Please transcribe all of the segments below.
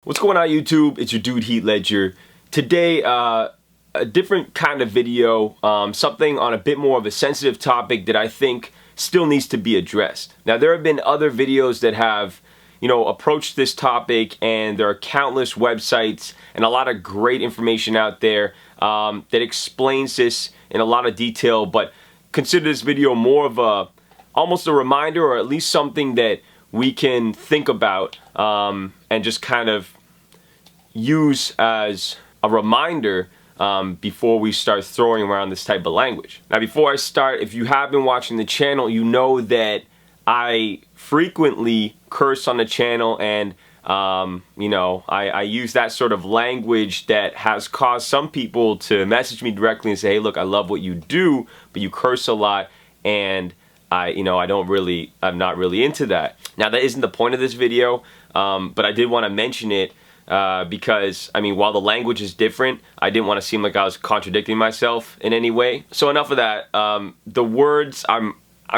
What's going on YouTube? It's your dude Heat Ledger. Today, a different kind of video, something on a bit more of a sensitive topic that I think still needs to be addressed. Now, there have been other videos that have, approached this topic, and there are countless websites and a lot of great information out there that explains this in a lot of detail, but consider this video more of almost a reminder, or at least something that we can think about and just kind of use as a reminder before we start throwing around this type of language. Now, before I start, if you have been watching the channel, you know that I frequently curse on the channel, and I use that sort of language that has caused some people to message me directly and say, hey, look, I love what you do, but you curse a lot, and I'm not really into that. Now, that isn't the point of this video, but I did want to mention it because, while the language is different, I didn't want to seem like I was contradicting myself in any way. So enough of that. The words I'm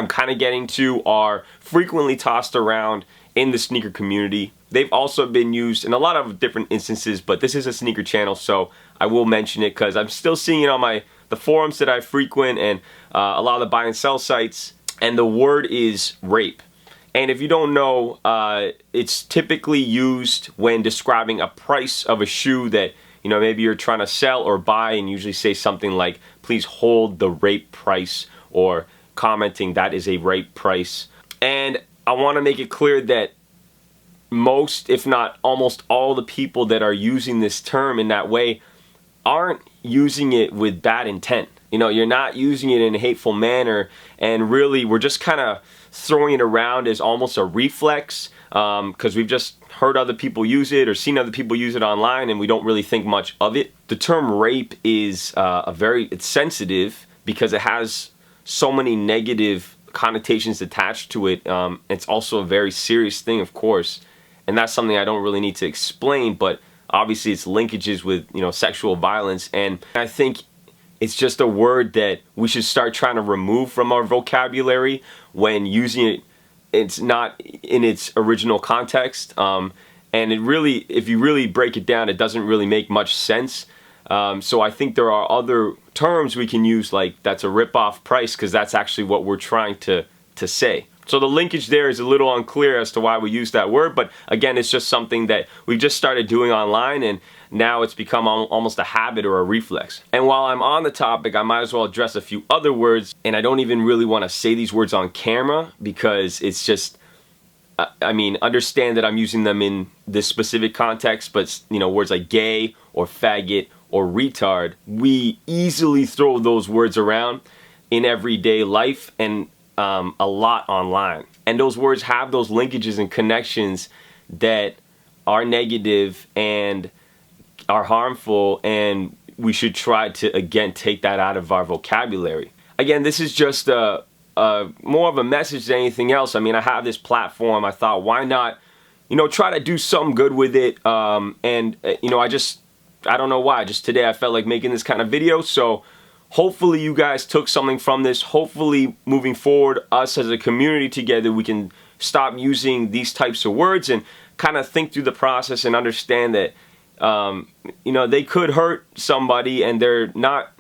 kind of getting to are frequently tossed around in the sneaker community. They've also been used in a lot of different instances, but this is a sneaker channel, so I will mention it because I'm still seeing it on the forums that I frequent and a lot of the buy and sell sites. And the word is rape. And if you don't know, it's typically used when describing a price of a shoe that, maybe you're trying to sell or buy, and usually say something like, please hold the rape price, or commenting that is a rape price. And I want to make it clear that most, if not almost all, the people that are using this term in that way aren't using it with bad intent. You're not using it in a hateful manner, and really we're just kind of throwing it around as almost a reflex because we've just heard other people use it or seen other people use it online, and we don't really think much of it. The term rape is it's sensitive because it has so many negative connotations attached to it. It's also a very serious thing, of course, and that's something I don't really need to explain, but obviously it's linkages with sexual violence, and I think it's just a word that we should start trying to remove from our vocabulary when using it. It's not in its original context, and it really, if you really break it down, it doesn't really make much sense. So I think there are other terms we can use, like that's a rip-off price, because that's actually what we're trying to say. So the linkage there is a little unclear as to why we use that word, but again, it's just something that we've just started doing online, and now it's become almost a habit or a reflex. And while I'm on the topic, I might as well address a few other words, and I don't even really want to say these words on camera because it's just, understand that I'm using them in this specific context, but words like gay or faggot or retard, we easily throw those words around in everyday life, and a lot online. And those words have those linkages and connections that are negative and are harmful, and we should try to, again, take that out of our vocabulary. Again, this is just more of a message than anything else. I have this platform. I thought, why not, try to do something good with it. I don't know why. Just today I felt like making this kind of video, so hopefully you guys took something from this. Hopefully moving forward, us as a community together, we can stop using these types of words and kind of think through the process and understand that they could hurt somebody and they're not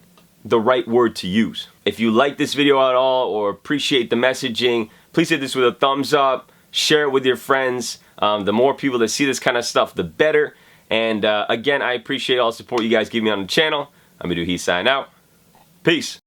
the right word to use. If you like this video at all or appreciate the messaging, please hit this with a thumbs up, share it with your friends. The more people that see this kind of stuff, the better. And again, I appreciate all the support you guys give me on the channel. I'm gonna do Heat sign out. Peace.